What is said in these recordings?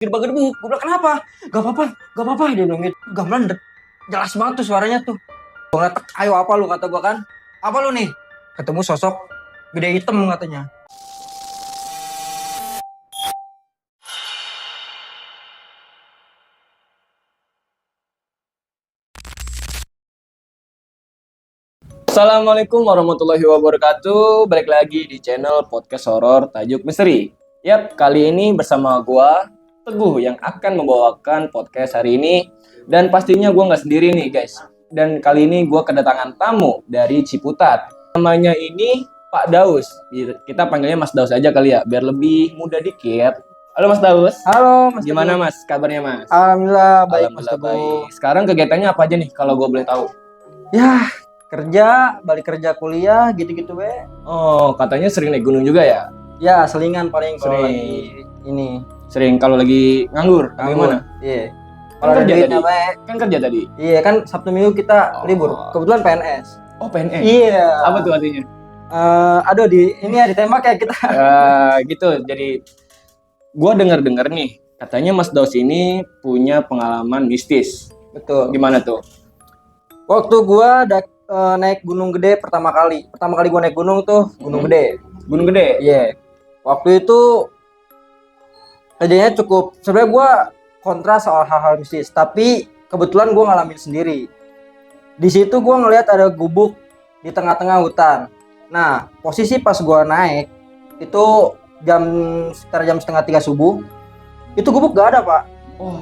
Gedebak-gedebuk. Gue bilang kenapa? Gak apa-apa. Dia bilang gitu. Gamelan jelas banget tuh suaranya tuh. Gue ngeliat, ayo apa lu, kata gue kan. Apa lu nih? Ketemu sosok gede hitam katanya. Assalamualaikum warahmatullahi wabarakatuh. Balik lagi di channel podcast horor tajuk misteri. Yap, kali ini bersama gua Teguh yang akan membawakan podcast hari ini. Dan pastinya gua nggak sendiri nih guys. Dan kali ini gua kedatangan tamu dari Ciputat. Namanya ini Pak Daus. Kita panggilnya Mas Daus aja kali ya, biar lebih mudah dikit. Halo Mas Daus. Halo Mas Gimana Teguh. Mas? Kabarnya Mas? Alhamdulillah baik Mas Alhamdulillah Teguh. baik. Sekarang kegiatannya apa aja nih kalau gue boleh tahu? Ya kerja, balik kerja kuliah gitu-gitu be. Oh, katanya sering naik gunung juga ya? Ya selingan paling kalau Sering. lagi ini. Sering kalau lagi nganggur, bagaimana? Iya. Kan Kalau ada kerja duitnya tadi. be. Kan kerja tadi. Iya kan Sabtu Minggu kita libur. Kebetulan PNS. Oh, PNS. Iya. Apa tuh artinya? Aduh ini ya ditembak ya kita. Gitu. Jadi gua dengar-dengar nih, katanya Mas Daus ini punya pengalaman mistis. Betul. Gimana tuh? Waktu gua naik Gunung Gede pertama kali gua naik gunung tuh Gunung Gede. Gunung Gede. Iya. Waktu itu kejadiannya cukup. Sebenarnya gua kontra soal hal-hal mistis, tapi kebetulan gua ngalamin sendiri. Di situ gua ngelihat ada gubuk di tengah-tengah hutan. Nah, posisi pas gua naik itu sekitar jam setengah 3 subuh. Itu gubuk gak ada, Pak. Oh,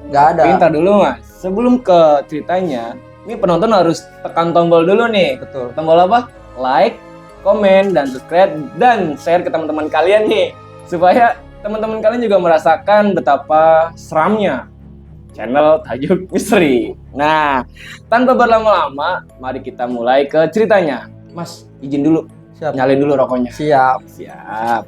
Gak ada. pintar dulu Mas. Sebelum ke ceritanya, ini penonton harus tekan tombol dulu nih. Betul. Tombol apa? Like, komen, dan subscribe, dan share ke teman-teman kalian nih. Supaya teman-teman kalian juga merasakan betapa seramnya channel Tajuk Misteri. Nah, tanpa berlama-lama, mari kita mulai ke ceritanya. Mas, izin dulu. Siap. Nyalain dulu rokoknya. Siap. Siap.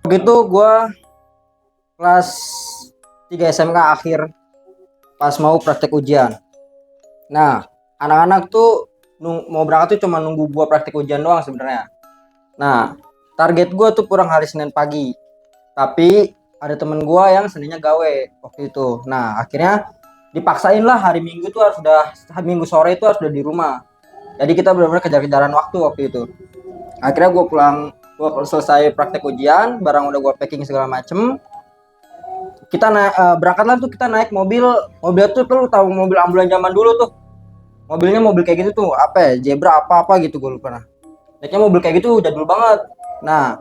Begitu gua kelas 3 SMK akhir pas mau praktek ujian. Nah, anak-anak tuh mau berangkat tuh cuma nunggu gua praktek ujian doang sebenarnya. Nah, target gua tuh kurang hari Senin pagi. Tapi ada temen gua yang Seninnya gawe waktu itu. Nah, akhirnya dipaksain lah hari Minggu tuh hari Minggu sore itu harus udah di rumah. Jadi kita benar-benar kejar-kejaran waktu itu. Akhirnya gua selesai praktek ujian, barang udah gua packing segala macem. Kita berangkatlah tuh, kita naik mobil tuh lu tahu mobil ambulan zaman dulu tuh. Mobilnya mobil kayak gitu tuh, apa ya, Zebra apa gitu gue lupa. Naiknya mobil kayak gitu jadul banget. Nah,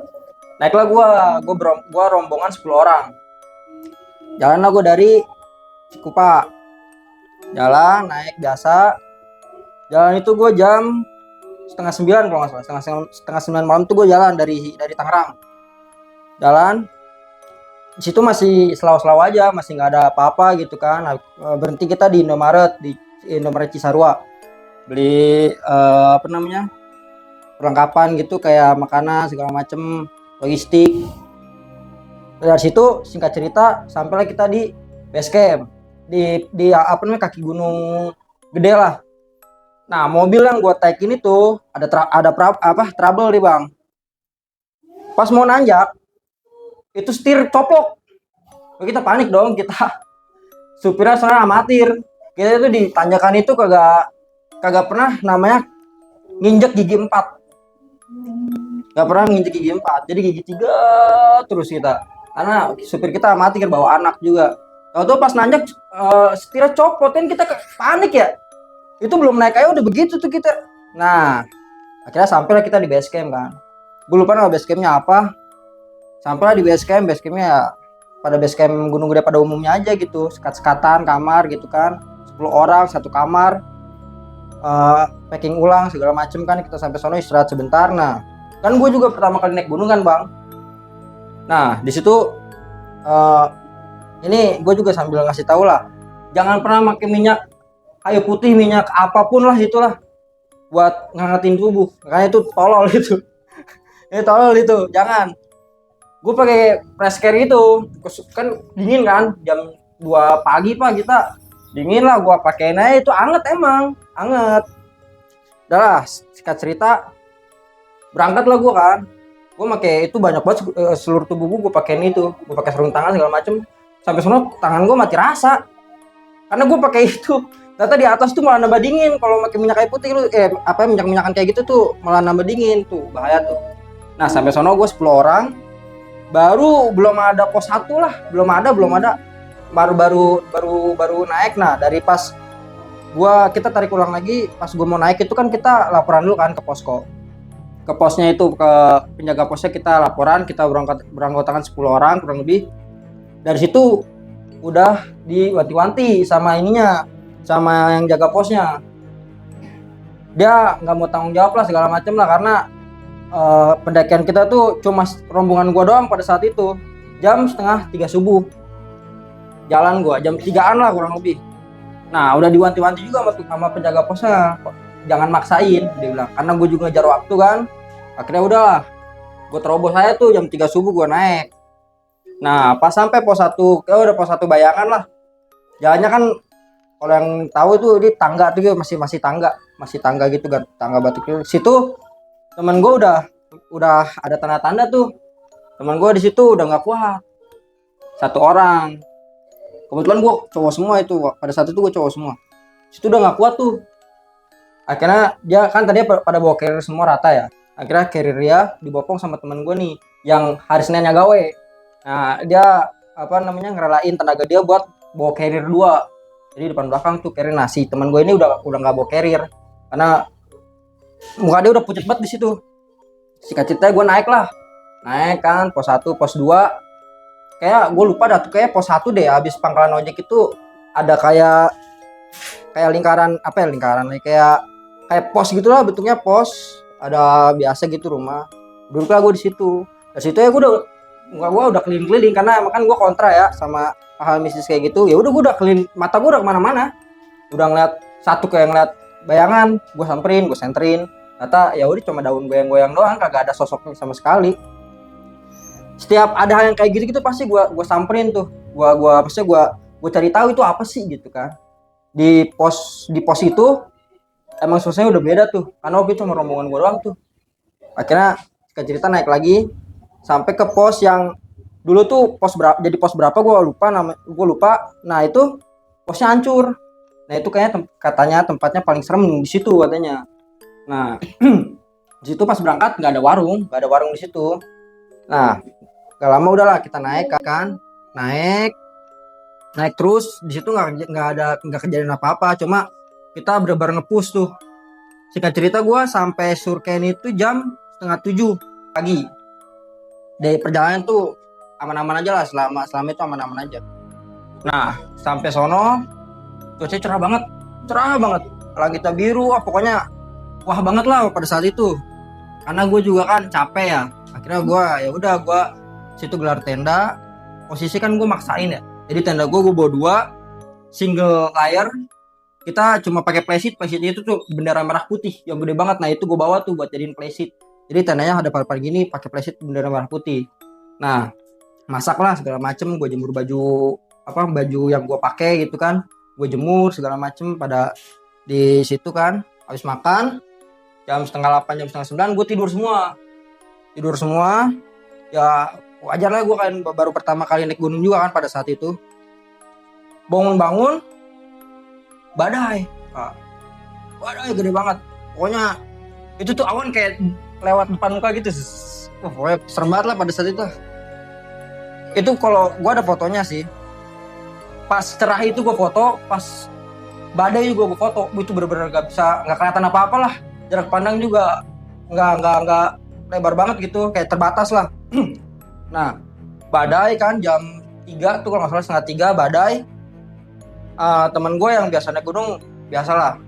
naiklah gua rombongan 10 orang. Jalanlah gua dari Cikupa. Jalan naik biasa. Jalan itu gua jam setengah 9 kalau nggak salah, setengah 9 malam tuh gue jalan dari Tangerang. Jalan di situ masih selaw-selaw aja, masih nggak ada apa-apa gitu kan. Berhenti kita di Indomaret Cisarua, beli perlengkapan gitu kayak makanan segala macem, logistik. Dari situ singkat cerita sampailah kita di base camp di kaki gunung gede lah. Nah, mobil yang gue taikin itu ada trouble nih bang. Pas mau nanjak, itu setir coplok. Kita panik dong, supirnya soalnya amatir. Kita itu di tanjakan itu kagak pernah namanya nginjek gigi 4. Gak pernah nginjek gigi 4, jadi gigi 3 terus kita. Karena supir kita amatir, bawa anak juga. Tahu-tahu pas nanjak setirnya copot, kan kita panik ya. Itu belum naik aja udah begitu tuh kita. Nah, akhirnya sampailah kita di base camp kan. Gue lupa nama base campnya apa. Sampailah di base campnya ya pada base camp Gunung Gede pada umumnya aja gitu. Sekat-sekatan kamar gitu kan. 10 orang satu kamar. Packing ulang segala macem kan. Kita sampai sono istirahat sebentar. Nah, kan gue juga pertama kali naik gunung kan bang. Nah, di situ ini gue juga sambil ngasih tahu lah. Jangan pernah pakai minyak kayu putih, minyak apapun lah itulah. buat ngangetin tubuh. Makanya itu tolol itu. Ini tolol itu, jangan. Gue pakai press care itu, kan dingin kan, jam 2 pagi pak kita dingin lah, gue pakein aja itu anget emang, anget. Udah lah, singkat cerita berangkat lah gue kan, gue pakai itu banyak banget seluruh tubuh gue pakein itu, gue pakai sarung tangan segala macem, sampai sono tangan gue mati rasa, karena gue pakai itu. Ternyata di atas tuh malah nambah dingin, kalau pakai minyak kayu putih lu, minyak-minyakan kayak gitu tuh malah nambah dingin tuh, bahaya tuh. Nah sampai sono gue 10 orang, baru belum ada pos 1 lah, belum ada baru naik. Nah dari pas kita tarik ulang lagi, pas gua mau naik itu kan kita laporan dulu kan ke posko, ke posnya itu, ke penjaga posnya kita laporan, kita beranggotakan 10 orang kurang lebih. Dari situ udah diwanti-wanti sama ininya, sama yang jaga posnya, dia nggak mau tanggung jawab lah segala macem lah, karena pendakian kita tuh cuma rombongan gua doang pada saat itu. Jam setengah 3 subuh jalan gua, jam 3-an lah kurang lebih. Nah udah diwanti-wanti juga sama penjaga posnya, jangan maksain dia bilang, karena gue juga ngejar waktu kan. Akhirnya udahlah, gue terobos aja tuh jam 3 subuh gue naik. Nah pas sampai pos 1, udah pos 1 bayangan lah jalannya kan, kalau yang tahu itu di tangga tuh masih tangga gitu kan, tangga batu gitu. Situ teman gue udah ada tanda-tanda tuh, teman gue di situ udah nggak kuat, 1 orang. Kebetulan gue cowok semua itu, pada saat itu gue cowok semua. Situ udah nggak kuat tuh. Akhirnya dia kan tadinya pada bawa carrier semua rata ya. Akhirnya carrier dia dibopong sama teman gue nih, yang hari Seninnya gawe. Nah dia ngerelain tenaga dia buat bawa carrier 2. Jadi depan belakang tuh carrier nasi. Teman gue ini udah nggak bawa carrier karena muka dia udah pucat banget di situ. Singkat cerita gue naik kan pos 1, pos 2. Kayak gue lupa dah tuh, kayak pos 1 deh, habis pangkalan ojek itu ada kayak lingkaran kayak pos gitulah, bentuknya pos, ada biasa gitu rumah. Duduklah gue di situ. Dari situ ya gue udah keliling-keliling, karena emang kan gue kontra ya sama hal mistis kayak gitu. Ya udah gue udah keliling, mata gue udah kemana-mana, udah ngeliat satu kayak ngeliat bayangan, gue samperin, gue senterin. Ternyata ya udah cuma daun goyang-goyang doang, kagak ada sosoknya sama sekali. Setiap ada hal yang kayak gitu pasti gue samperin tuh, gue cari tahu itu apa sih gitu kan. Di pos itu emang suasananya udah beda tuh, karena waktu itu cuma rombongan gue doang tuh. Akhirnya cerita naik lagi sampai ke pos yang dulu tuh jadi pos berapa gue lupa. Nah itu posnya hancur. Nah itu kayaknya katanya tempatnya paling serem di situ katanya. Nah di situ pas berangkat nggak ada warung di situ. Nah gak lama udahlah kita naik kan, naik terus. Di situ nggak kejadian apa-apa, cuma kita bener-bener nge-push tuh. Singkat cerita gue sampai Surken itu jam 6:30 pagi. Dari perjalanan tuh aman-aman aja lah, selama itu aman-aman aja. Nah sampai sono cuaca cerah banget, langitnya biru, pokoknya wah banget lah pada saat itu. Karena gue juga kan capek ya, akhirnya gue situ gelar tenda. Posisi kan gue maksain ya, jadi tenda gue bawa 2 single layer. Kita cuma pakai playseat itu tuh bendera merah putih yang gede banget. Nah itu gue bawa tuh buat jadiin playseat. Jadi tendanya ada par gini, pakai playseat bendera merah putih. Nah masak lah segala macem, gue jemur baju yang gue pakai gitu kan, gue jemur segala macem pada di situ kan. Habis makan jam 7:30, jam 8:30, gue tidur semua. Ya wajar lah, gue kan baru pertama kali naik gunung juga kan pada saat itu. Bangun badai gede banget. Pokoknya itu tuh awan kayak lewat depan muka gitu. Pokoknya serem banget lah pada saat itu. Itu kalau gue ada fotonya sih, pas cerah itu gue foto, pas badai juga gue foto. Itu bener-bener gak kelihatan apa-apa lah. Jarak pandang juga nggak lebar banget gitu, kayak terbatas lah. Nah badai kan jam 3 tuh kalau nggak salah, 2:30 badai. Temen gue yang biasa naik gunung, biasalah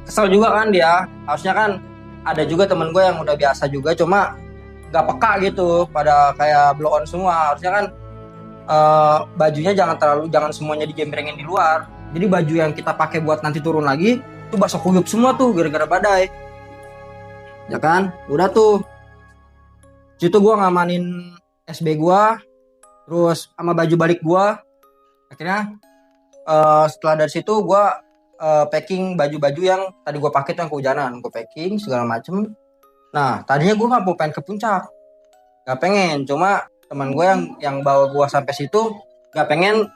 kesel juga kan dia. Harusnya kan ada juga temen gue yang udah biasa juga, cuma nggak peka gitu, pada kayak blow on semua. Harusnya kan bajunya jangan semuanya dijembrengin di luar. Jadi baju yang kita pakai buat nanti turun lagi itu Itu basah kuyup semua tuh gara-gara badai. Ya kan? Udah tuh. Situ gua ngamanin SB gua, terus sama baju balik gua. Akhirnya setelah dari situ gua packing baju-baju yang tadi gua pakai tuh yang kehujanan, gua packing segala macem. Nah, tadinya gua nggak mau pengen ke puncak, nggak pengen. Cuma teman gue yang bawa gua sampai situ nggak pengen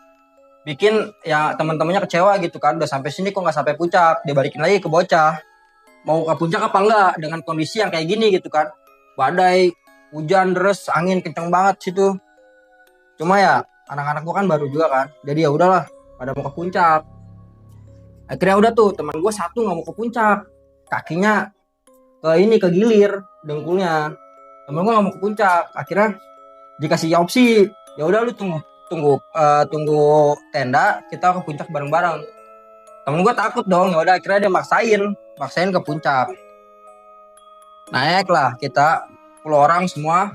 bikin ya teman-temannya kecewa gitu kan. Udah sampai sini kok nggak sampai puncak, dibalikin lagi ke bocah. Mau ke puncak apa enggak dengan kondisi yang kayak gini gitu kan. Badai, hujan deras, angin kenceng banget situ. Cuma ya anak-anak gua kan baru juga kan. Jadi ya udahlah, pada mau ke puncak. Akhirnya udah tuh teman gua satu nggak mau ke puncak. Kakinya ke gilir dengkulnya. Temen gua nggak mau ke puncak. Akhirnya dikasih opsi, ya udah lu tunggu tenda, kita ke puncak bareng-bareng. Temen gue takut dong, ya udah akhirnya dia maksain ke puncak. Naik lah kita 10 orang semua.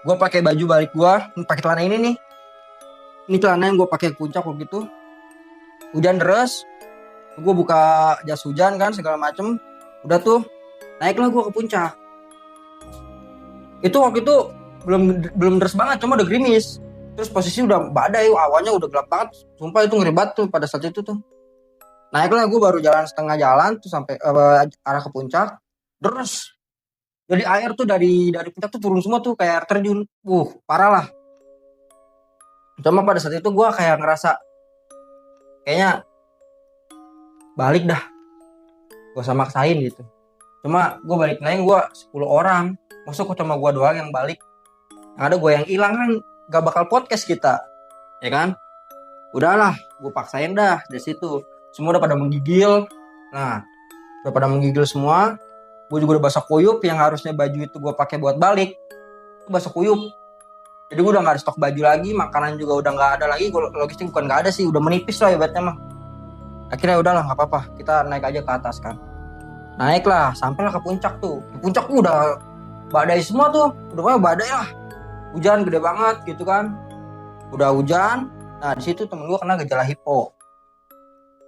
Gue pakai baju balik gue, pakai celana ini nih. Ini celana yang gue pakai ke puncak waktu itu. Hujan deras, gue buka jas hujan kan segala macem. Udah tuh, naiklah gue ke puncak. Itu waktu itu belum deras banget, cuma udah gerimis. Terus posisi udah badai, awannya udah gelap banget. Sumpah itu ngeri banget tuh pada saat itu tuh. Naiklah gue baru jalan setengah jalan tuh sampai arah ke puncak. Terus jadi air tuh dari puncak tuh turun semua tuh kayak air terjun. Parah lah. Cuma pada saat itu gue kayak ngerasa kayaknya balik dah. Gue sama maksain gitu. Cuma gue balik naik gue 10 orang. Maksud kok cuma gue doang yang balik. Yang ada gue yang hilang kan gak bakal podcast kita. Ya kan? Udahlah, gue paksain dah dari situ. Semua udah pada menggigil. Nah, udah pada menggigil semua. Gue juga udah basah kuyup. Yang harusnya baju itu gue pakai buat balik, itu basah kuyup. Jadi gue udah gak ada stok baju lagi. Makanan juga udah gak ada lagi. Logistik bukan gak ada sih, udah menipis lah ibaratnya mah. Akhirnya udahlah gak apa-apa, kita naik aja ke atas kan. Naiklah, sampailah ke puncak tuh. Di puncak tuh udah badai semua tuh. Udah kayak badai lah. Hujan gede banget gitu kan. Udah hujan. Nah di situ temen gue kena gejala hipo.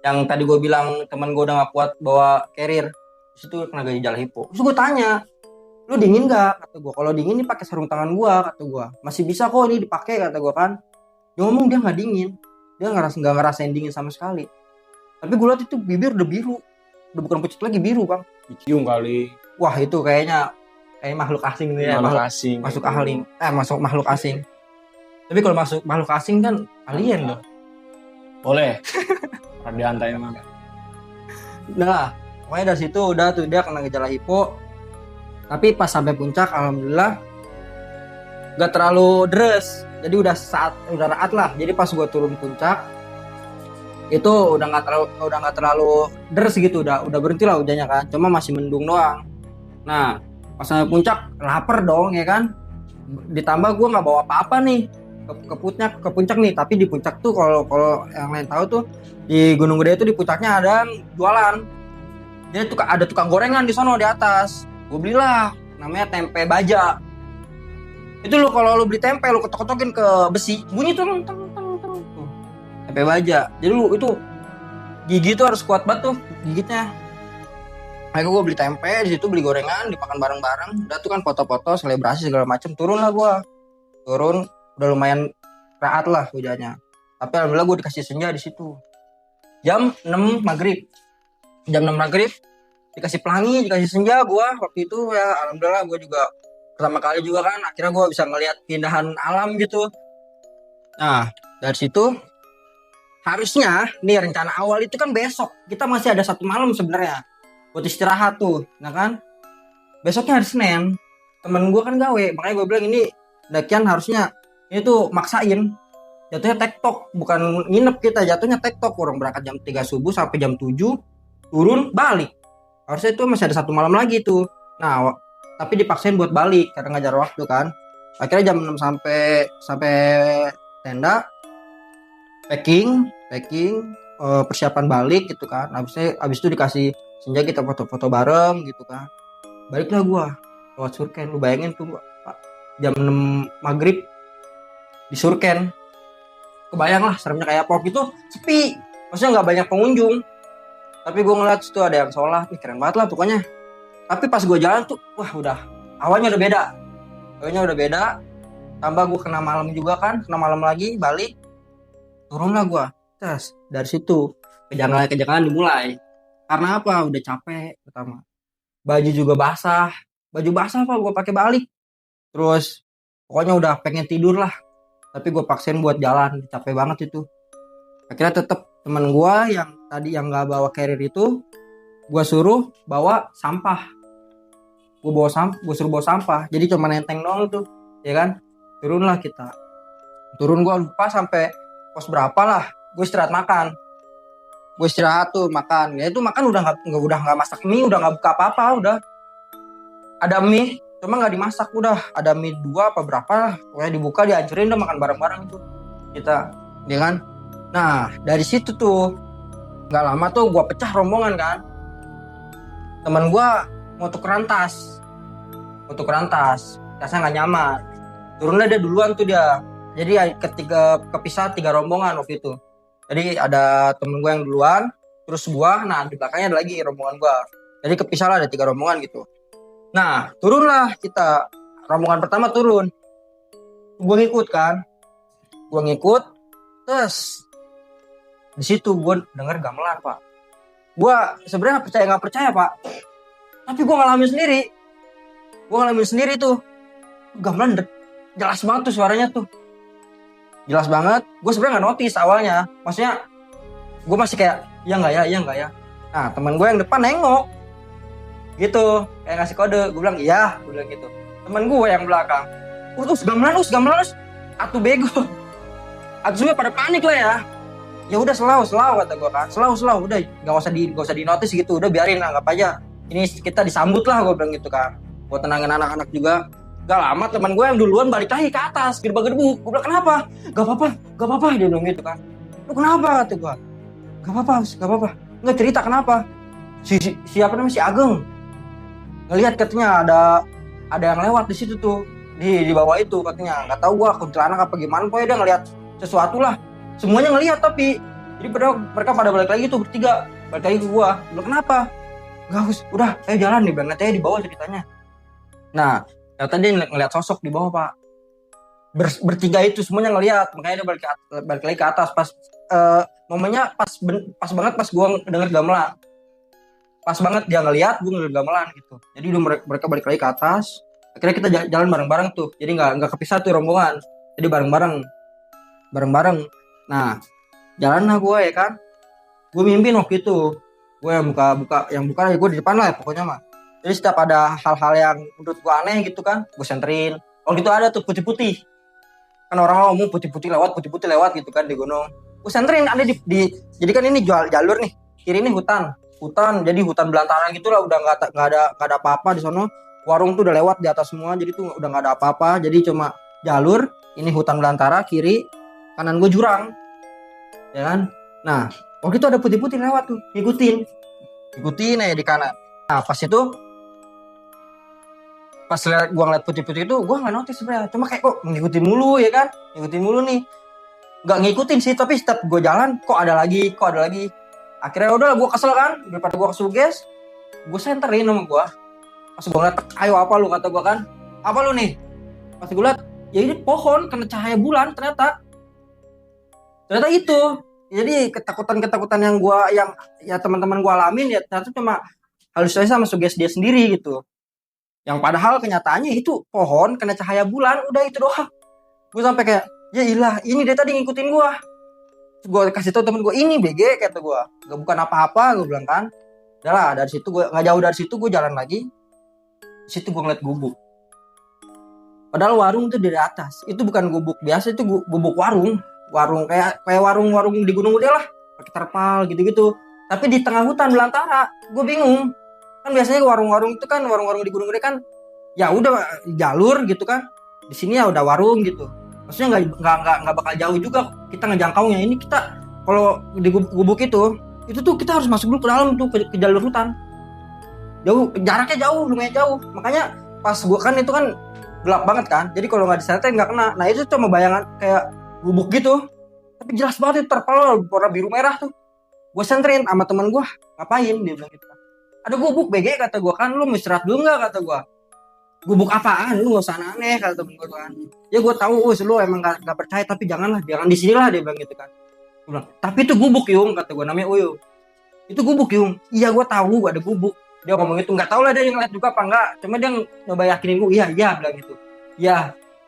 Yang tadi gue bilang temen gue udah gak kuat bawa carrier, di situ kena gejala hipo. Terus gue tanya, lu dingin gak? Kata gue, kalau dingin nih pakai sarung tangan gue, kata gue. Masih bisa kok ini dipakai, kata gue kan. Dia ngomong dia nggak dingin, dia nggak ngerasain dingin sama sekali. Tapi gue liat itu bibir udah biru, udah bukan pucat lagi, biru bang. Dicium kali. Wah itu kayak makhluk asing nih ya. Masuk makhluk asing. Tapi kalau masuk makhluk asing kan alien loh. Boleh. Radianta emang. Nah, pokoknya dari situ udah tuh dia kena gejala hipo. Tapi pas sampai puncak alhamdulillah gak terlalu deres. Jadi udah raat lah. Jadi pas gue turun puncak itu udah nggak terlalu deres gitu, udah berhenti lah hujannya kan. Cuma masih mendung doang. Nah, pas sampai puncak lapar dong ya kan. Ditambah gue nggak bawa apa-apa nih ke puncak nih. Tapi di puncak tuh kalau yang lain tahu tuh di Gunung Gede itu di puncaknya ada jualan. Dia tuh ada tukang gorengan di sono di atas. Gue belilah, namanya tempe baja. Itu lo kalau lo beli tempe lo ketok-ketokin ke besi, bunyi tuh teng. Tempe baja. Jadi lu itu gigi tuh harus kuat banget tuh gigitnya. Akhirnya gue beli tempe, di situ beli gorengan, dimakan bareng-bareng. Udah tuh kan foto-foto, selebrasi segala macem. Turun lah gue. Turun, udah lumayan raat lah hujannya. Tapi alhamdulillah gue dikasih senja di situ. Jam 6 maghrib. Jam 6 maghrib dikasih pelangi, dikasih senja gue waktu itu ya. Alhamdulillah gue juga pertama kali juga kan. Akhirnya gue bisa ngelihat keindahan alam gitu. Nah dari situ harusnya nih rencana awal itu kan besok. Kita masih ada 1 malam sebenarnya buat istirahat tuh, nah kan. Besoknya hari Senin, temen gue kan gawe, makanya gue bilang ini dakian harusnya ini tuh maksain. Jatuhnya tektok, bukan nginep kita, jatuhnya tektok. Orang berangkat jam 3 subuh sampai jam 7, turun balik. Harusnya itu masih ada 1 malam lagi tuh. Nah, tapi dipaksain buat balik karena ngajar waktu kan. Akhirnya jam 6 sampai tenda, packing, persiapan balik gitu kan. Habis itu dikasih senja, kita foto-foto bareng gitu kan. Baliklah gua lewat Surken. Lu bayangin tuh Pak, jam 6 maghrib di Surken. Kebayang lah seremnya kayak apa gitu, sepi. Maksudnya nggak banyak pengunjung. Tapi gue ngeliat situ ada yang sholat, keren banget lah pokoknya. Tapi pas gue jalan tuh, wah udah awalnya udah beda. Tambah gue kena malam juga kan, kena malam lagi balik. Turunlah gue. Terus dari situ kejanggalan dimulai. Karena apa? Udah capek pertama. Baju juga basah. Baju basah apa gue pakai balik. Terus pokoknya udah pengen tidur lah. Tapi gue paksain buat jalan, capek banget itu. Akhirnya tetap teman gue yang tadi yang nggak bawa carrier itu, gue suruh bawa sampah. Gue suruh bawa sampah. Jadi cuma nenteng doang tuh, ya kan? Turunlah kita. Turun gue lupa sampai pos berapa lah. Gue istirahat makan. Gue istirahat tuh makan. Ya itu makan udah nggak masak mie, udah nggak buka apa-apa, udah. Ada mie, cuma nggak dimasak, udah. Ada mie 2 apa berapa lah. Pokoknya dibuka, dihancurin, udah makan bareng-bareng itu. Kita, ya kan? Nah, dari situ tuh nggak lama tuh gue pecah rombongan kan. Teman gue mau tukeran tas. Tasnya nggak nyaman. Turunnya dia duluan tuh dia. Jadi kepisah 3 rombongan waktu itu. Jadi ada temen gue yang duluan, terus gue, nah di belakangnya ada lagi rombongan gue. Jadi kepisah lah, ada 3 rombongan gitu. Nah, turunlah kita. Rombongan pertama turun. Gue ngikut kan. Terus di situ gue denger gamelan, Pak. Gue sebenarnya percaya nggak percaya, Pak. Tapi gue ngalamin sendiri tuh. Gamelan jelas banget tuh suaranya tuh. Jelas banget. Gue sebenarnya nggak notice awalnya. Maksudnya gue masih kayak iya nggak ya. Nah, teman gue yang depan nengok. Gitu, kayak ngasih kode. Gue bilang iya, gue bilang gitu. Teman gue yang belakang, gamelan. Atuh bego. Atuh semua pada panik lah ya. Ya udah selau kata gue kan. Selau udah nggak usah di notice gitu. Udah biarin, anggap aja ini kita disambut lah, gue bilang gitu kan. Gue tenangin anak-anak juga. Gak lama teman gue yang duluan balik lagi ke atas, gerbang-gerbuk. Gue bilang kenapa? Gak apa-apa, dia bilang gitu kan. Lu kenapa? Kata gue. Gak apa-apa. Nggak cerita kenapa. Siapa namanya, si Ageng. Ngelihat katanya ada yang lewat di situ tuh, di bawah itu katanya. Nggak tahu gue kuntilanak apa gimana, pokoknya dia ngelihat sesuatu lah. Semuanya ngelihat tapi jadi mereka pada balik lagi tuh bertiga, balik lagi ke gue. Bilang kenapa? Gak, udah ayo jalan nih, bang. Nanti di bawah ceritanya. Nah, ternyata dia ngeliat sosok di bawah, Pak. Bertiga itu semuanya ngeliat, makanya dia balik lagi ke atas. Pas momennya pas banget pas gue denger gamelan. Pas banget dia ngeliat, gue ngeliat gamelan gitu. Jadi udah mereka balik lagi ke atas. Akhirnya kita jalan bareng-bareng tuh. Jadi nggak kepisah tuh rombongan. Jadi bareng-bareng. Nah, jalan lah gue ya kan. Gue mimpin waktu itu. Gue yang buka ya gue di depan lah ya pokoknya mah. Jadi setiap ada hal-hal yang menurut gue aneh gitu kan, gue senterin. Oh gitu, ada tuh putih-putih. Kan orang ngomong putih-putih lewat gitu kan di gunung. Gue senterin ada jadi kan ini jalur nih. Kiri ini hutan, jadi hutan belantara gitu lah, udah nggak ada apa-apa di sono. Warung tuh udah lewat di atas semua, jadi tuh udah nggak ada apa-apa. Jadi cuma jalur, ini hutan belantara, kiri, kanan gue jurang. Ya kan? Nah, waktu itu ada putih-putih lewat tuh, ikutin aja di kanan. Nah, pas gue ngeliat putih-putih itu, gue nggak notice sebenarnya, cuma kayak kok ngikutin mulu ya kan, nih, nggak ngikutin sih, tapi setiap gue jalan kok ada lagi. Akhirnya udah gue kesel kan, daripada gue kesuges, gue senterin sama gue. Pas gue ngeliat, ayo apa lu, kata gue kan, apa lu nih? Pas gue liat, ya ini pohon kena cahaya bulan ternyata itu. Jadi ketakutan yang teman-teman gue alamin ya ternyata cuma halusinasi sama suges dia sendiri gitu. Yang padahal kenyataannya itu pohon kena cahaya bulan, udah itu doang. Gue sampai kayak, ya ilah, ini dia tadi ngikutin gue. Gue kasih tau temen gue, ini BG kata gue, gak bukan apa-apa, gue bilang kan. Udah lah, dari situ gue nggak jauh dari situ gue jalan lagi. Di situ gue ngeliat gubuk. Padahal warung tuh dari atas. Itu bukan gubuk biasa, itu gubuk warung kayak warung di Gunung Gede lah, pakai terpal gitu-gitu. Tapi di tengah hutan belantara, gue bingung. Kan biasanya warung-warung itu kan, warung-warung di Gunung Gede kan ya udah jalur gitu kan. Di sini ya udah warung gitu. Maksudnya nggak bakal jauh juga kita ngejangkaunya. Ini kita kalau di gubuk itu tuh kita harus masuk dulu ke dalam tuh, ke jalur hutan. Jauh, jaraknya jauh, lumayan jauh. Makanya pas gua kan itu kan gelap banget kan. Jadi kalau nggak disenterin nggak kena. Nah itu cuma bayangan kayak gubuk gitu. Tapi jelas banget itu terpal warna biru merah tuh. Gue senterin sama teman gue. ngapain, dia bilang gitu kan. Ada gubuk BG kata gue kan, lu mau istirahat dulu nggak kata gue. Gubuk apaan, lu nggak usah aneh kata temen gue kan. Ya gue tahu lu emang nggak percaya, tapi jangan di sini lah, dia bilang gitu kan. Gue bilang, tapi itu gubuk Yung kata gue, namanya Uyung. Itu gubuk Yung. Iya gue tahu ada gubuk. Dia ngomong itu, nggak tahu lah dia yang lihat juga apa enggak, cuma dia nyoba yakinin gue. Iya bilang gitu. Iya,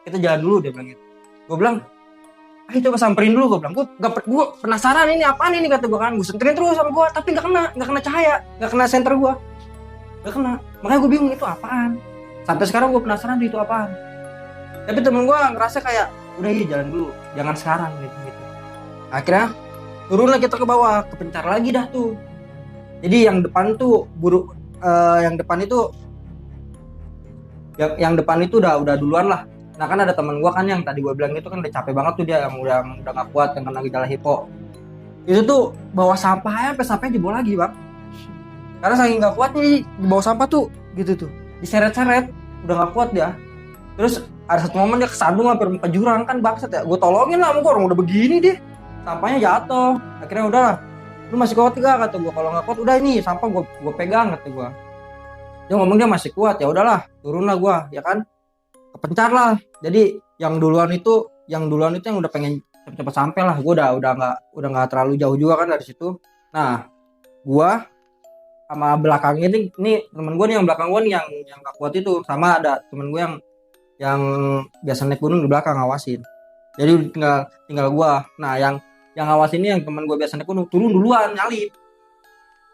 kita jalan dulu, dia bilang gitu. Gue bilang, ayo coba samperin dulu, gue bilang. Gue penasaran ini apaan ini kata gue kan. Gue senterin terus sama gue, tapi nggak kena cahaya, nggak kena senter gue, nggak kena. Makanya gue bingung itu apaan. Sampai sekarang gue penasaran itu apaan. Tapi temen gue ngerasa kayak udah iya jalan dulu, jangan sekarang gitu. Akhirnya turunlah kita ke bawah, kepencar lagi dah tuh. Jadi yang depan tuh yang depan itu udah duluan lah. Nah kan ada teman gue kan yang tadi gue bilang itu kan udah capek banget tuh, dia yang udah nggak kuat, yang kena gejala hipo. Itu tuh bawa sampah sampai sampahnya jebol lagi bang. Karena saking nggak kuat nih bawa sampah tuh gitu tuh, diseret-seret, udah nggak kuat dia. Terus ada satu momen dia kesandung hampir ke jurang kan, bangsat ya. Gue tolongin lah, gue orang udah begini deh, sampahnya jatuh. Akhirnya udah, lu masih kuat gak kata gue. Kalau nggak kuat udah ini sampah gue pegang kata gue. Dia ngomong dia masih kuat, ya udahlah turun lah gue, ya kan. Kepencar lah. Jadi yang duluan itu yang udah pengen cepet-cepet sampai lah. Gue udah nggak terlalu jauh juga kan dari situ. Nah gue sama belakangnya ini temen gue nih, yang belakang gue nih yang gak kuat itu, sama ada temen gue yang biasa naik gunung di belakang ngawasin. Jadi tinggal gue. Nah yang ngawasin ini yang temen gue biasa naik gunung turun duluan nyalip,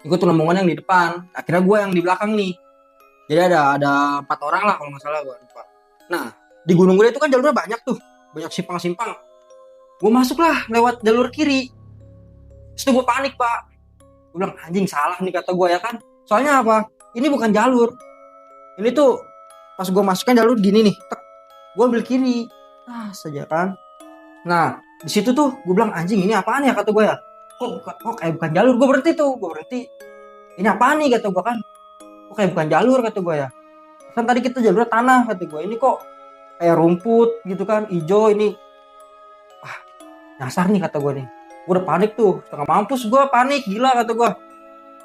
ikut rombongan yang di depan. Akhirnya gue yang di belakang nih. Jadi ada 4 orang lah kalau nggak salah gue lupa. Nah di gunung gue itu kan jalurnya banyak tuh, banyak simpang-simpang. Gue masuk lah lewat jalur kiri. Terus gue panik pak. Gue bilang anjing salah nih kata gue, ya kan. Soalnya apa? Ini bukan jalur. Ini tuh pas gue masukkan jalur gini nih, gue ambil kiri. Saja kan. Nah di situ tuh gue bilang anjing ini apaan ya kata gue ya. Kok kayak bukan jalur. Gue berhenti. Ini apaan nih kata gue kan. Kok kayak bukan jalur kata gue ya. Kan tadi kita jalurnya tanah kata gue. Ini kok kayak rumput gitu kan, hijau ini. Nyasar nih kata gue nih. Gue udah panik tuh, setengah mampus gue, panik gila kata gue.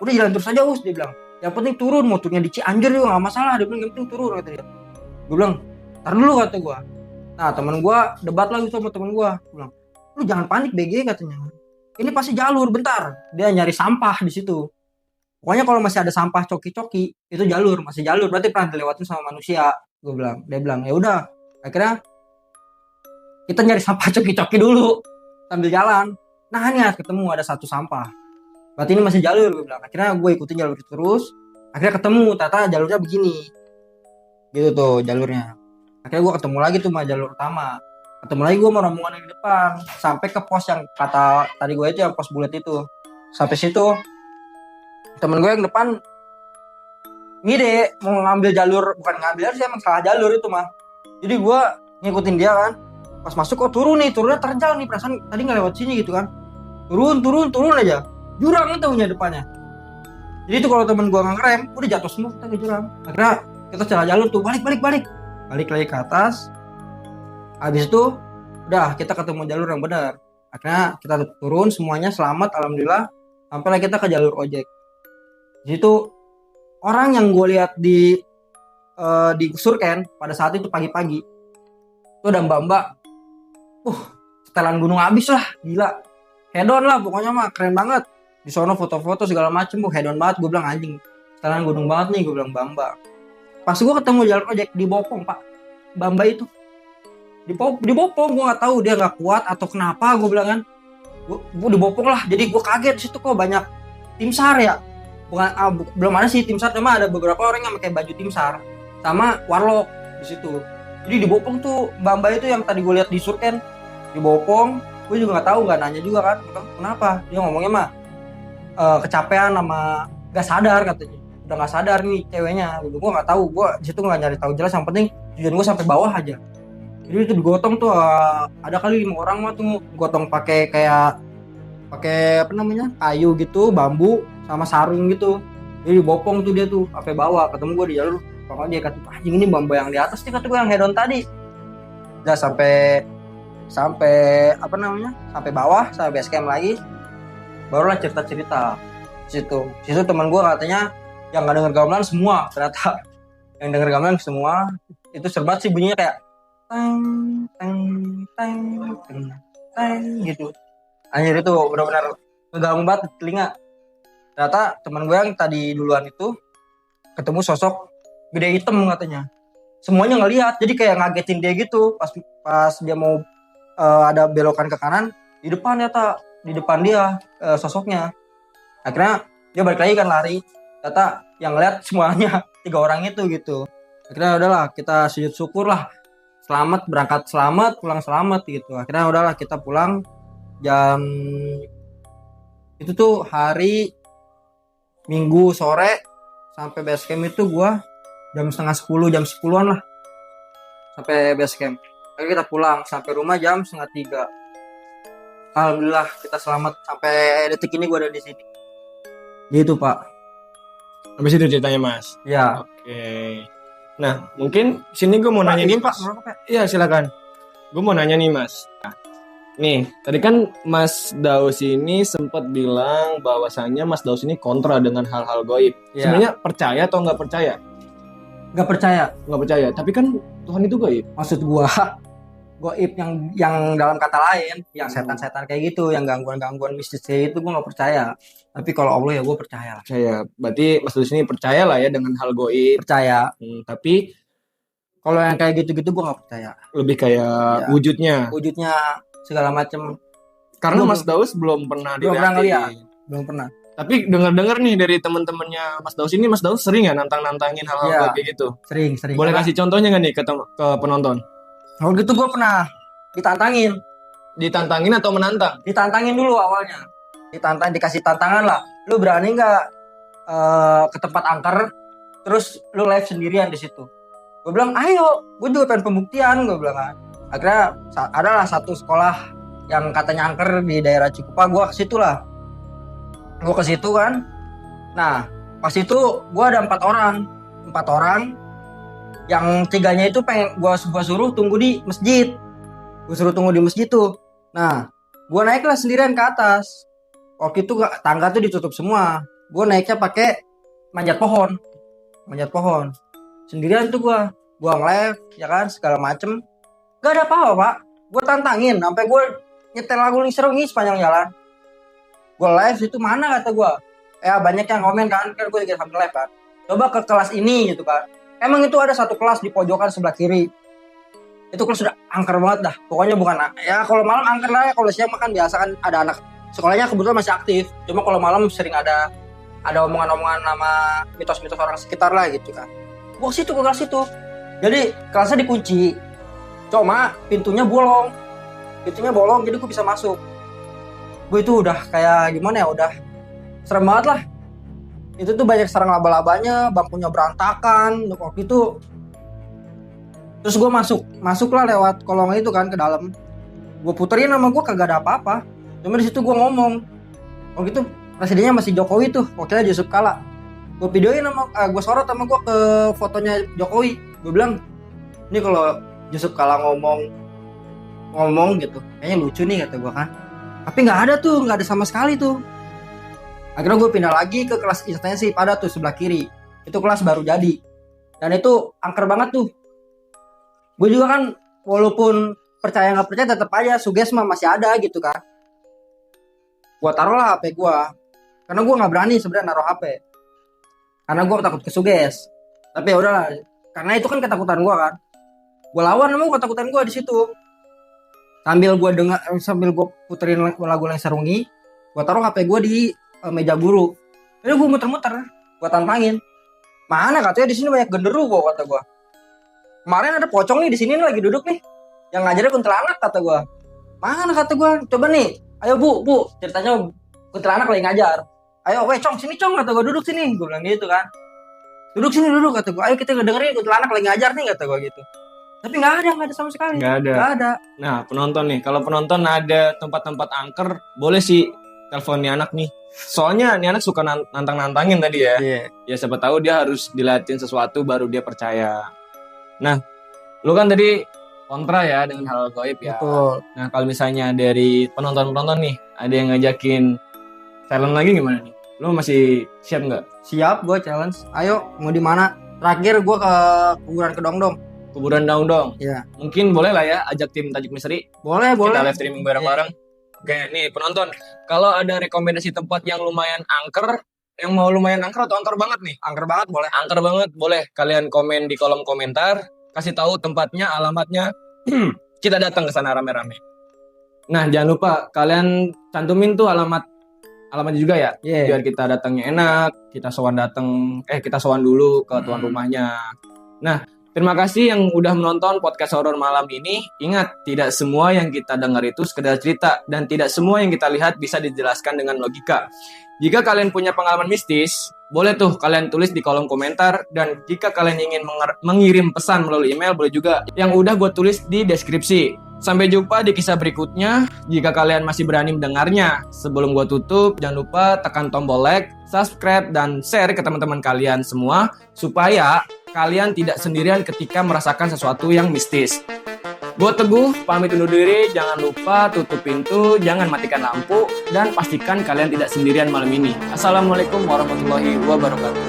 Udah jalan terus aja dia bilang. Yang penting turun, motornya di Cianjur juga gak masalah. Dia bilang yang penting turun kata dia. Gue bilang tar dulu kata gue. Nah temen gue debat lagi sama temen gue. Gue bilang lu jangan panik BG katanya. Ini pasti jalur, bentar. Dia nyari sampah di situ. Pokoknya kalau masih ada sampah coki-coki itu jalur, masih jalur, berarti pernah dilewatin sama manusia. Dia bilang ya udah. Akhirnya kita nyari sampah coki-coki dulu sambil jalan. Nah ini ketemu ada satu sampah, berarti ini masih jalur. Gue bilang akhirnya gue ikutin jalur itu terus. Akhirnya ketemu, ternyata jalurnya begini gitu tuh jalurnya. Akhirnya gue ketemu lagi tuh sama jalur utama. Ketemu lagi gue sama rombongan yang di depan, sampai ke pos yang kata tadi gue itu, yang pos bulat itu. Sampai situ temen gue yang depan ngide mau ngambil jalur, bukan ngambil sih, emang salah jalur itu mah. Jadi gue ngikutin dia kan. Pas masuk kok turunnya terjal nih, perasaan tadi nggak lewat sini gitu kan. Turun aja, jurang itu punya depannya. Jadi itu kalau temen gue nggak ngerem udah jatuh semua kita ke jurang. Akhirnya kita salah jalur tuh, balik lagi ke atas. Habis itu udah kita ketemu jalur yang benar. Akhirnya kita turun semuanya selamat alhamdulillah. Sampailah kita ke jalur ojek. Di situ orang yang gue lihat di Surken pada saat itu pagi-pagi itu ada mbak-mbak, setelan gunung habis lah, gila, hedon lah pokoknya mah, keren banget. Di sono foto-foto segala macem, hedon banget. Gue bilang anjing, setelan gunung banget nih, gue bilang mbak-mbak. Pas gue ketemu jalur ojek di Bopong pak, mbak-mbak itu di Bopong, gue nggak tahu dia nggak kuat atau kenapa, gue bilang kan, gue di Bopong lah. Jadi gue kaget di situ kok banyak tim SAR ya. Belum ada sih tim SAR, cuma ada beberapa orang yang pakai baju tim SAR sama warlock di situ. Jadi di Bopong tuh mbak-mbak itu yang tadi gue lihat di Surken di Bopong, gue juga nggak tahu, nggak nanya juga kan kenapa. Dia ngomongnya mah kecapean sama nggak sadar katanya, udah nggak sadar nih ceweknya. Gue nggak tahu, gue di situ nggak nyari tahu jelas. Yang penting tujuan gue sampai bawah aja. Jadi itu digotong tuh ada kali 5 orang mah tuh gotong pakai apa namanya, kayu gitu, bambu sama sarung gitu. Jadi Bopong tuh dia tuh sampai bawah. Ketemu gue di jalur, pokoknya dia kata anjing ini bambu yang di atas nih, kata gue yang hedon tadi. Udah sampai apa namanya, sampai bawah, sampai base camp lagi, barulah cerita Situ teman gue katanya yang nggak denger gamelan semua ternyata. Yang denger gamelan semua itu serbat sih bunyinya kayak teng teng teng teng teng gitu. Anjir itu benar-benar ngeganggu banget di telinga. Ternyata teman gue yang tadi duluan itu ketemu sosok gede hitam katanya. Semuanya ngelihat, jadi kayak ngagetin dia gitu pas dia mau ada belokan ke kanan di depan di depan dia sosoknya. Akhirnya dia balik lagi kan lari. Ternyata yang ngeliat semuanya 3 orang itu gitu. Akhirnya udahlah kita sujud syukur lah. Selamat berangkat selamat, pulang selamat gitu. Akhirnya udahlah kita pulang jam itu tuh hari Minggu sore sampai base camp itu gua jam setengah 10, jam 10-an lah sampai base camp. Lalu kita pulang sampai rumah jam setengah 3. Alhamdulillah kita selamat sampai detik ini gua ada di sini. Gitu Pak. Habis itu ceritanya Mas. Ya. Oke. Nah, mungkin sini gue mau nanya nih Pak. Iya silakan. Gue mau nanya nih Mas. Nih, tadi kan Mas Daus ini sempat bilang bahwasannya Mas Daus ini kontra dengan hal-hal gaib. Ya. Sebenarnya percaya atau nggak percaya? Nggak percaya. Nggak percaya. Tapi kan Tuhan itu gaib. Maksud gua gaib yang dalam kata lain, yang setan-setan kayak gitu, yang gangguan-gangguan mistis kayak gitu gua nggak percaya. Tapi kalau Allah ya gua percaya. Percaya. Berarti Mas Daus ini percaya lah ya dengan hal gaib. Percaya. Tapi kalau yang kayak gitu-gitu gua nggak percaya. Lebih kayak wujudnya segala macam. Karena Mas Daus belum pernah dilihat. Belum pernah. Tapi dengar-dengar nih dari teman-temannya Mas Daus ini, Mas Daus sering ya nantang-nantangin hal-hal kayak gitu? Sering. Boleh kasih contohnya nggak nih ke penonton? Kalau gitu gue pernah ditantangin. Ditantangin atau menantang? Ditantangin dulu awalnya. Dikasih tantangan lah. Lu berani nggak ke tempat angker, terus lu live sendirian di situ? Gue bilang, ayo. Gue juga pengen pembuktian, gue bilang kan. Akhirnya adalah satu sekolah yang katanya angker di daerah Cikupa. Gue ke situ lah. Gue ke situ kan. Nah, pas itu gue ada 4 orang. Yang 3-nya itu pengen gue suruh tunggu di masjid. Gue suruh tunggu di masjid tuh. Nah, gue naiklah sendirian ke atas. Waktu itu tangga tuh ditutup semua. Gue naiknya pakai manjat pohon. Sendirian tuh gue nge-live ya kan segala macem. Gak ada apa-apa Pak. Gue tantangin sampai gue nyetel lagu Lingsarungi sepanjang jalan. Gue live itu mana kata gue. Ya banyak yang komen kan gue juga sambil live kan. Coba ke kelas ini gitu kan. Emang itu ada satu kelas di pojokan sebelah kiri. Itu kelas sudah angker banget dah. Pokoknya bukan ya kalau malam angker lah ya. Kalau siang makan biasa kan ada anak sekolahnya kebetulan masih aktif. Cuma kalau malam sering ada omongan-omongan nama mitos-mitos orang sekitar lah gitu kan. Gue ke kelas itu. Jadi kelasnya dikunci. Cuma pintunya bolong. Jadi gue bisa masuk. Gue itu udah kayak gimana ya, udah serem banget lah. Itu tuh banyak sarang laba-labanya, bangkunya berantakan waktu itu. Terus gue masuklah lewat kolong itu kan ke dalam. Gue puterin sama gue kagak ada apa-apa. Cuma di situ gue ngomong. Waktu itu presidennya masih Jokowi tuh, wakilnya Yusuf Kala. Gue videoin gue sorot sama gue ke fotonya Jokowi. Gue bilang, ini kalau Yusuf Kala ngomong gitu, kayaknya lucu nih kata gue kan. Tapi nggak ada sama sekali tuh. Akhirnya gue pindah lagi ke kelas intensi pada tuh sebelah kiri. Itu kelas baru jadi. Dan itu angker banget tuh. Gue juga kan walaupun percaya nggak percaya tetap aja suges mah masih ada gitu kan. Gue taruh lah HP gue. Karena gue nggak berani sebenarnya naruh HP. Karena gue takut kesuges. Tapi ya udahlah. Karena itu kan ketakutan gue kan. Gue lawan sama ketakutan gue di situ. Sambil gue puterin lagu Lingsarungi, gue taruh HP gue di meja guru. Jadi gue muter-muter, gue tantangin. Mana katanya di sini banyak genderuwo kata gue. Kemarin ada pocong nih di sini lagi duduk nih, yang ngajarnya kuntilanak kata gue. Mana kata gue, coba nih, ayo bu, ceritanya kuntilanak lagi ngajar. Ayo, cong sini cong kata gue, duduk sini, gue bilang gitu kan. Duduk sini kata gue, ayo kita dengerin kuntilanak lagi ngajar nih kata gue gitu. Tapi nggak ada sama sekali. Nggak ada. Nah penonton nih, kalau penonton ada tempat-tempat angker, boleh sih telepon nih anak nih. Soalnya nih anak suka nantang-nantangin tadi ya. Yeah. Ya siapa tahu dia harus diliatin sesuatu baru dia percaya. Nah, lu kan tadi kontra ya dengan hal gaib ya. Betul. Nah kalau misalnya dari penonton nih, ada yang ngajakin challenge lagi gimana nih? Lu masih siap nggak? Siap, gue challenge. Ayo, mau di mana? Terakhir gue ke kuburan Kedongdong. Kuburan Daung-Dong. Iya. Mungkin boleh lah ya ajak tim Tajuk Misteri. Boleh, Kita boleh. live streaming bareng-bareng. Oke, nih penonton. Kalau ada rekomendasi tempat yang lumayan angker, yang mau lumayan angker atau angker banget nih? Angker banget boleh. Angker banget, boleh kalian komen di kolom komentar. Kasih tahu tempatnya, alamatnya. Kita datang ke sana rame-rame. Nah, jangan lupa kalian cantumin tuh alamatnya juga ya. Iya. Biar kita datangnya enak, kita sowan dulu ke tuan rumahnya. Nah, terima kasih yang udah menonton podcast horor malam ini. Ingat, tidak semua yang kita dengar itu sekedar cerita dan tidak semua yang kita lihat bisa dijelaskan dengan logika. Jika kalian punya pengalaman mistis, boleh tuh kalian tulis di kolom komentar, dan jika kalian ingin mengirim pesan melalui email, boleh juga yang udah gue tulis di deskripsi. Sampai jumpa di kisah berikutnya. Jika kalian masih berani mendengarnya, sebelum gue tutup, jangan lupa tekan tombol like, subscribe, dan share ke teman-teman kalian semua, supaya kalian tidak sendirian ketika merasakan sesuatu yang mistis. Gue Teguh, pamit undur diri. Jangan lupa tutup pintu, jangan matikan lampu, dan pastikan kalian tidak sendirian malam ini. Assalamualaikum warahmatullahi wabarakatuh.